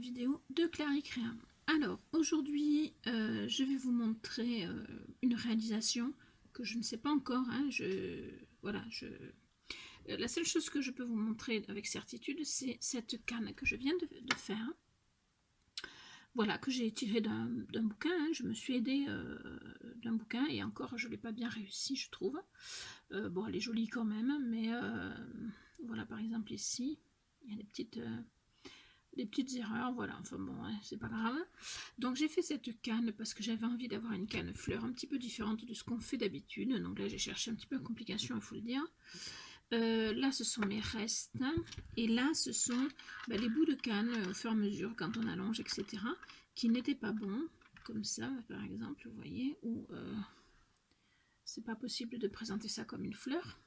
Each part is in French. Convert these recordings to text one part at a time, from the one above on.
vidéo de Claricrea. Alors aujourd'hui je vais vous montrer une réalisation que je ne sais pas encore, hein. La seule chose que je peux vous montrer avec certitude, c'est cette canne que je viens de faire. Voilà, que j'ai tiré d'un bouquin, hein. Je me suis aidée d'un bouquin et encore je ne l'ai pas bien réussi, je trouve. Bon, elle est jolie quand même, mais voilà, par exemple ici, il y a des petites erreurs, voilà, enfin bon, hein, c'est pas grave. Donc j'ai fait cette canne parce que j'avais envie d'avoir une canne fleur un petit peu différente de ce qu'on fait d'habitude. Donc là j'ai cherché un petit peu en complication, il faut le dire. Là ce sont mes restes, et là ce sont les bouts de canne au fur et à mesure quand on allonge, etc., qui n'étaient pas bons, comme ça par exemple, vous voyez, où c'est pas possible de présenter ça comme une fleur.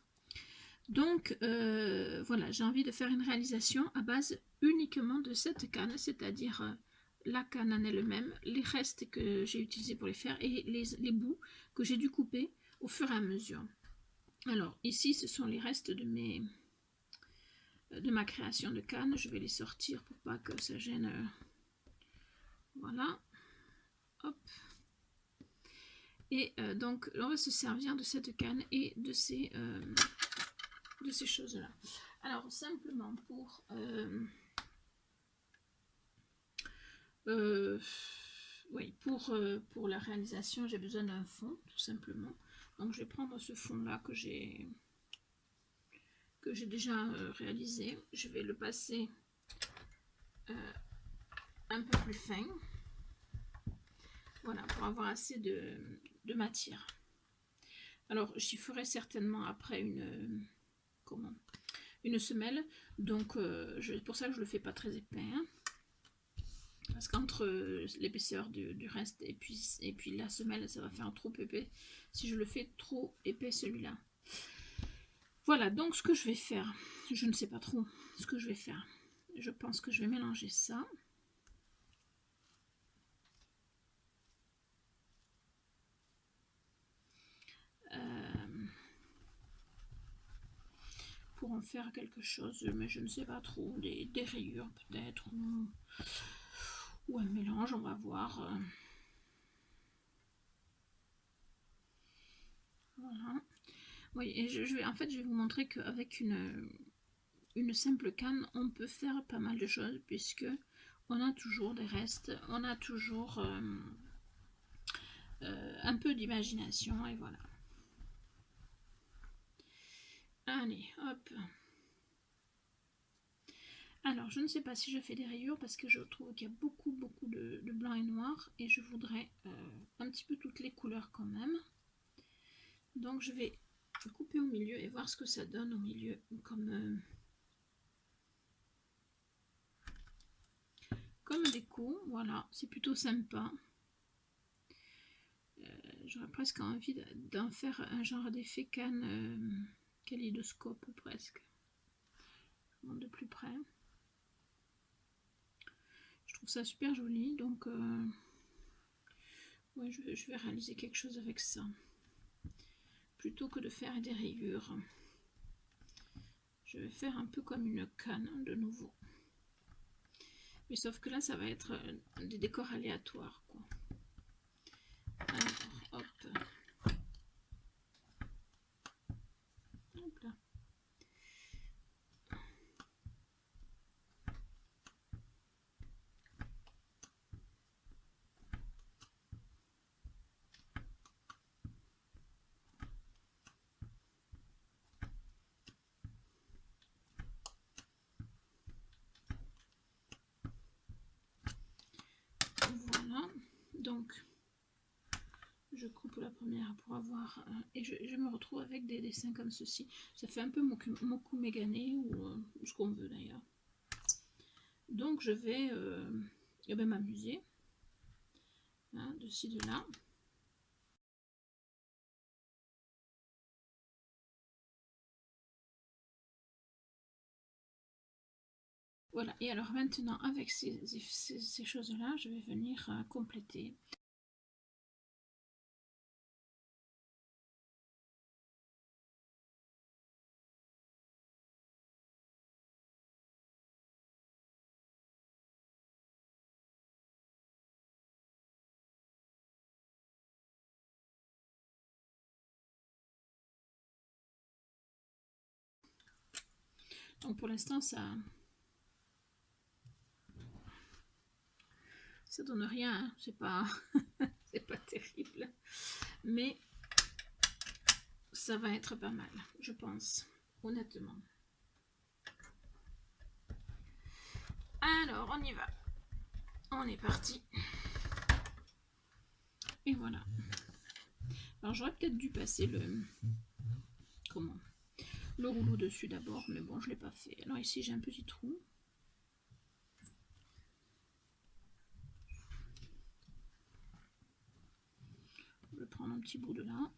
Donc voilà, j'ai envie de faire une réalisation à base uniquement de cette canne, c'est-à-dire la canne en elle-même, les restes que j'ai utilisés pour les faire et les bouts que j'ai dû couper au fur et à mesure. Alors ici ce sont les restes de ma création de canne. Je vais les sortir pour pas que ça gêne. Voilà, hop. Et donc on va se servir de cette canne et de ces choses là. Alors simplement oui, pour la réalisation, j'ai besoin d'un fond, tout simplement. Donc je vais prendre ce fond là que j'ai déjà réalisé. Je vais le passer un peu plus fin, voilà, pour avoir assez de matière. Alors j'y ferai certainement après une semelle, donc pour ça que je le fais pas très épais, hein. Parce qu'entre l'épaisseur du reste et puis la semelle, ça va faire trop épais si je le fais trop épais celui-là. Voilà, donc ce que je vais faire, je ne sais pas trop ce que je vais faire. Je pense que je vais mélanger ça. Pour en faire quelque chose, mais je ne sais pas trop, des rayures peut-être, ou un mélange, on va voir. Voilà. Oui, et en fait, je vais vous montrer qu'avec une simple canne, on peut faire pas mal de choses, puisque on a toujours des restes, on a toujours un peu d'imagination, et voilà. Allez, hop. Alors, je ne sais pas si je fais des rayures, parce que je trouve qu'il y a beaucoup de blanc et noir, et je voudrais un petit peu toutes les couleurs quand même. Donc, je vais couper au milieu et voir ce que ça donne au milieu, comme déco. Voilà, c'est plutôt sympa. J'aurais presque envie d'en faire un genre d'effet canne kaléidoscope presque. Je montre de plus près. Je trouve ça super joli, donc ouais, je vais réaliser quelque chose avec ça. Plutôt que de faire des rayures, je vais faire un peu comme une canne de nouveau. Mais sauf que là, ça va être des décors aléatoires, quoi. Alors, hop. Hop là. Voilà. Donc, je coupe la première pour avoir et je me retrouve avec des dessins comme ceci. Ça fait un peu Moku Megane ou ce qu'on veut d'ailleurs. Donc je vais m'amuser hein, de ci de là. Voilà, et alors maintenant avec ces choses là, je vais venir compléter. Donc pour l'instant, ça donne rien, hein. C'est pas, c'est pas terrible. Mais ça va être pas mal, je pense, honnêtement. Alors, on y va. On est parti. Et voilà. Alors, j'aurais peut-être dû passer le rouleau dessus d'abord, mais bon, je l'ai pas fait. Alors ici, j'ai un petit trou. Je vais prendre un petit bout de là.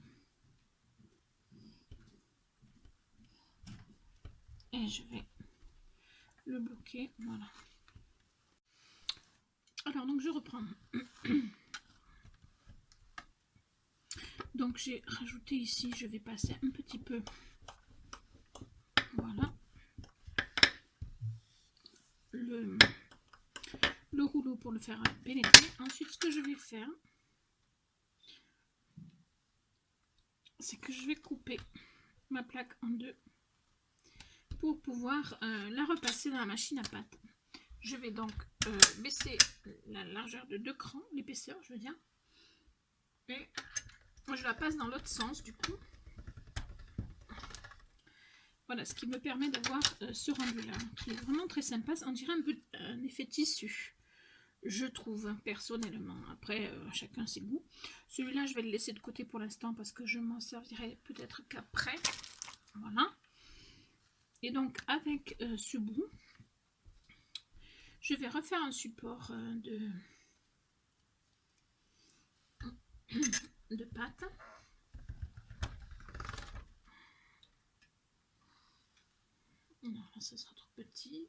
Et je vais le bloquer. Voilà. Alors, donc, je reprends. Donc, j'ai rajouté ici, je vais passer un petit peu. Voilà. Le rouleau pour le faire pénétrer. Ensuite, ce que je vais faire, c'est que je vais couper ma plaque en deux pour pouvoir la repasser dans la machine à pâte. Je vais donc baisser la largeur de 2 crans, l'épaisseur je veux dire, et je la passe dans l'autre sens du coup. Voilà, ce qui me permet d'avoir ce rendu là, qui est vraiment très sympa. On dirait un peu un effet tissu, je trouve, personnellement. Après, chacun ses goûts. Celui-là, je vais le laisser de côté pour l'instant parce que je m'en servirai peut-être qu'après. Voilà. Et donc, avec ce bout, je vais refaire un support de pâte. Non, là, ça sera trop petit.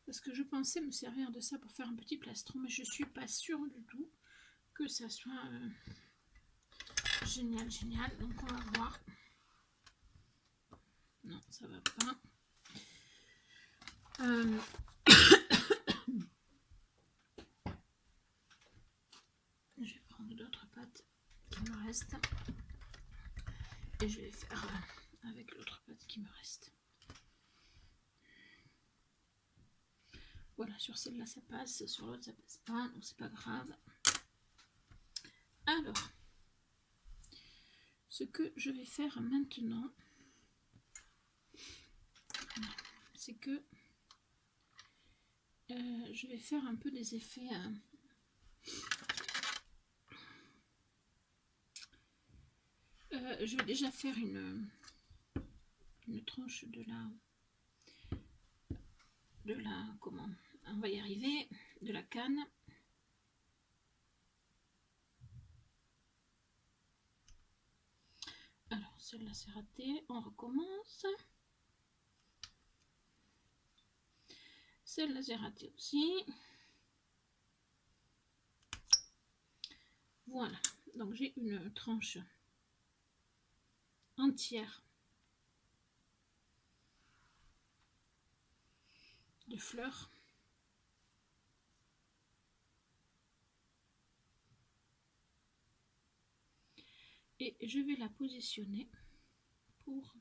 Parce que je pensais me servir de ça pour faire un petit plastron, mais je suis pas sûre du tout que ça soit génial, génial. Donc on va voir. Non, ça va pas. Je vais prendre d'autres pâtes qui me restent. Et je vais faire avec l'autre pâte qui me reste. Voilà, sur celle-là ça passe, sur l'autre ça passe pas, donc c'est pas grave. Alors, ce que je vais faire maintenant, c'est que je vais faire un peu des effets. Je vais déjà faire une tranche de la comment, on va y arriver, de la canne. Alors celle-là c'est raté, on recommence. Celle-là c'est raté aussi. Voilà, donc j'ai une tranche entière de fleurs. Et je vais la positionner pour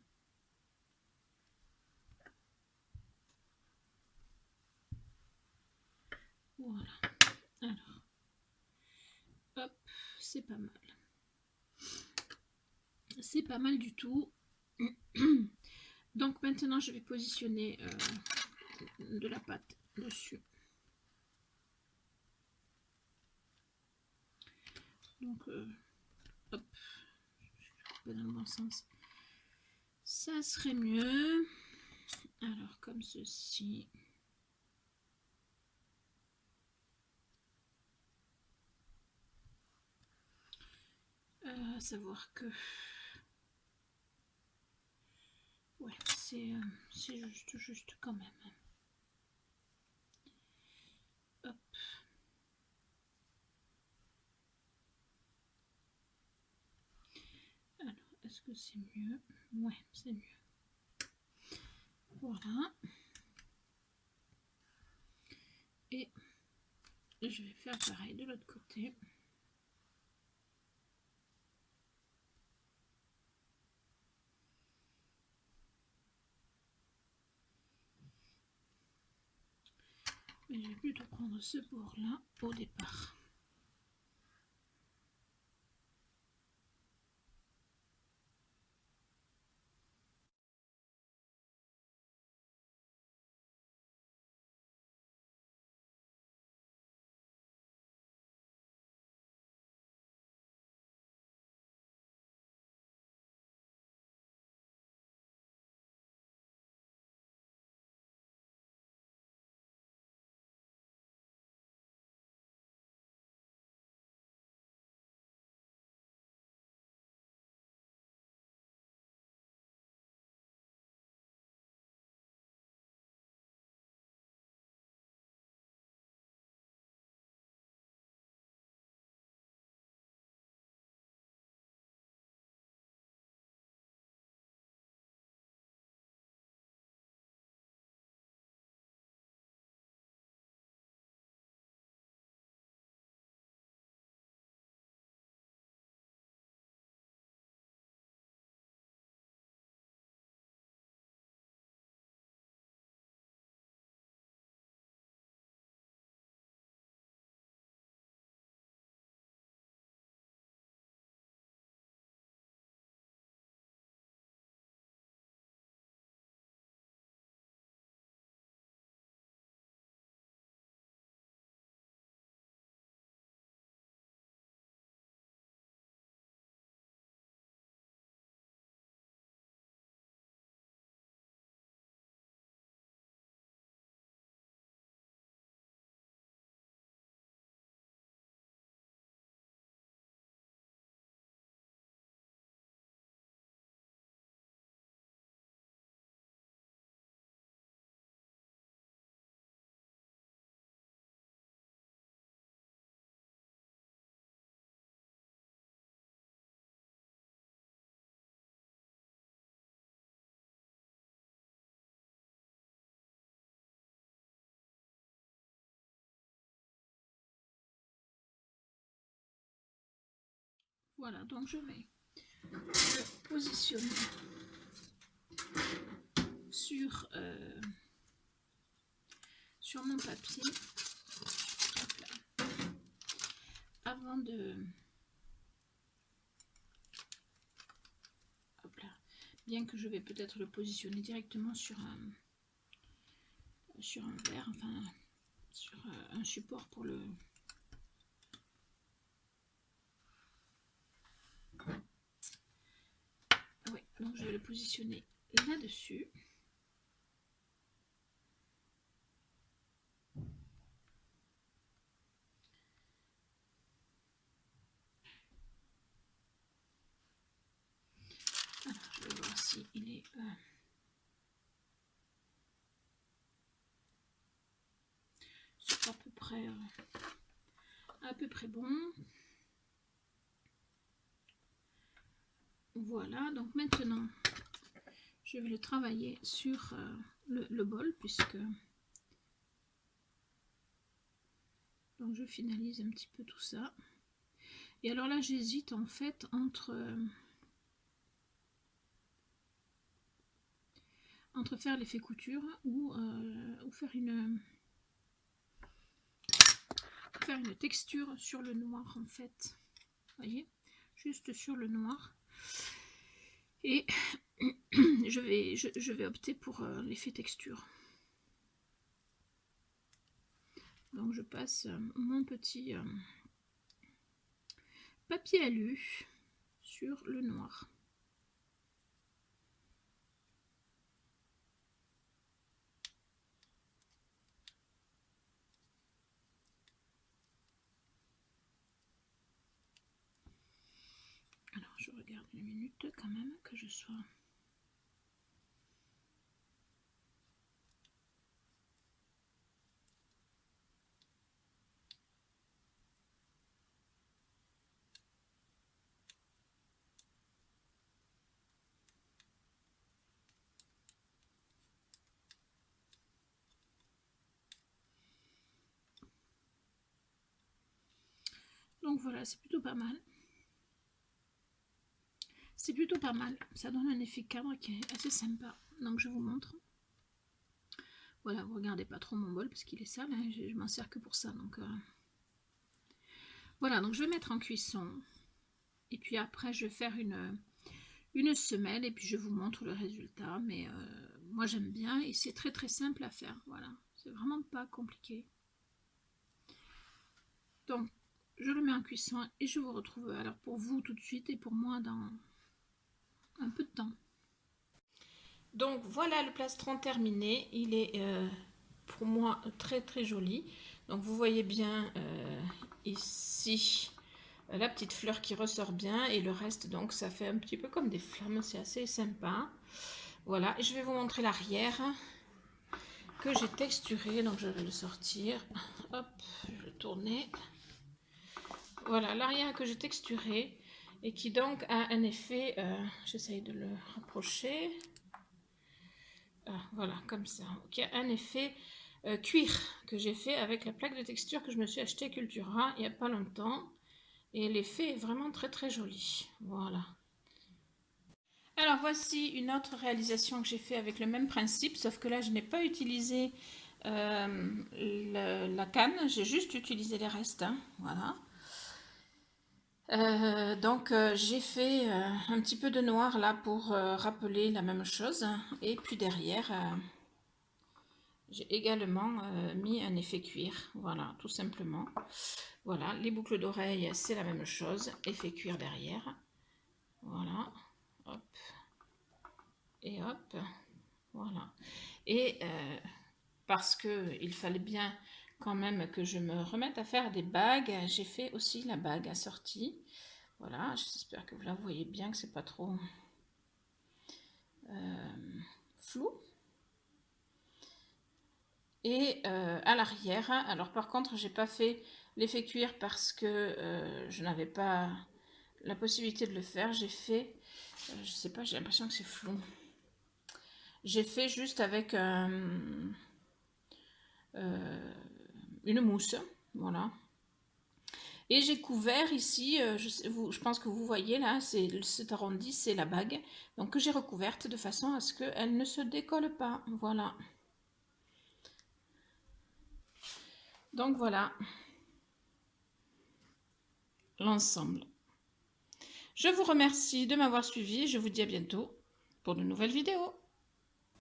voilà. Alors, hop, c'est pas mal. C'est pas mal du tout. Donc maintenant, je vais positionner de la pâte dessus. Donc, hop, pas dans le bon sens. Ça serait mieux. Alors, comme ceci. À savoir que ouais, c'est juste quand même. Hop. Alors, est-ce que c'est mieux? Ouais, c'est mieux. Voilà. Et je vais faire pareil de l'autre côté. Mais je vais plutôt prendre ce bord-là au départ. Voilà, donc je vais le positionner sur mon papier. Avant de... Hop là. Bien que je vais peut-être le positionner directement sur un verre, enfin sur un support pour le... Oui, donc je vais le positionner là-dessus. Alors, je vais voir si il est... c'est à peu près bon. Voilà, donc maintenant je vais le travailler sur le bol, puisque donc je finalise un petit peu tout ça. Et alors là j'hésite en fait entre faire l'effet couture ou faire une texture sur le noir en fait. Vous voyez, juste sur le noir. Et je vais opter pour l'effet texture. Donc je passe mon petit papier alu sur le noir. Alors je regarde une minute quand même que je sois... Donc voilà, c'est plutôt pas mal. C'est plutôt pas mal. Ça donne un effet cadre qui est assez sympa. Donc je vous montre. Voilà, vous regardez pas trop mon bol parce qu'il est sale, hein, je m'en sers que pour ça. Donc voilà, donc je vais mettre en cuisson. Et puis après, je vais faire une semelle et puis je vous montre le résultat. Mais moi, j'aime bien et c'est très très simple à faire. Voilà, c'est vraiment pas compliqué. Donc, je le mets en cuisson et je vous retrouve alors pour vous tout de suite et pour moi dans un peu de temps. Donc voilà le plastron terminé, il est pour moi très très joli. Donc vous voyez bien ici la petite fleur qui ressort bien et le reste donc ça fait un petit peu comme des flammes, c'est assez sympa. Voilà, et je vais vous montrer l'arrière que j'ai texturé, donc je vais le sortir. Hop, je vais le tourner. Voilà l'arrière que j'ai texturé et qui donc a un effet, j'essaye de le rapprocher. Ah, voilà, comme ça. Qui a un effet cuir que j'ai fait avec la plaque de texture que je me suis acheté Cultura il n'y a pas longtemps. Et l'effet est vraiment très très joli. Voilà. Alors voici une autre réalisation que j'ai fait avec le même principe, sauf que là je n'ai pas utilisé la canne, j'ai juste utilisé les restes. Hein, voilà. Donc j'ai fait un petit peu de noir là pour rappeler la même chose. Et puis derrière, j'ai également mis un effet cuir. Voilà, tout simplement. Voilà, les boucles d'oreilles, c'est la même chose. Effet cuir derrière. Voilà. Hop. Et hop. Voilà. Et parce qu'il fallait bien quand même que je me remette à faire des bagues, j'ai fait aussi la bague assortie. Voilà, j'espère que vous la voyez bien, que c'est pas trop flou. Et à l'arrière, alors par contre, j'ai pas fait l'effet cuir parce que je n'avais pas la possibilité de le faire. J'ai fait, je sais pas, j'ai l'impression que c'est flou. J'ai fait juste avec une mousse, voilà. Et j'ai couvert ici, je pense que vous voyez là, cet arrondi, c'est la bague. Donc que j'ai recouverte de façon à ce qu'elle ne se décolle pas. Voilà. Donc voilà l'ensemble. Je vous remercie de m'avoir suivi et je vous dis à bientôt pour de nouvelles vidéos.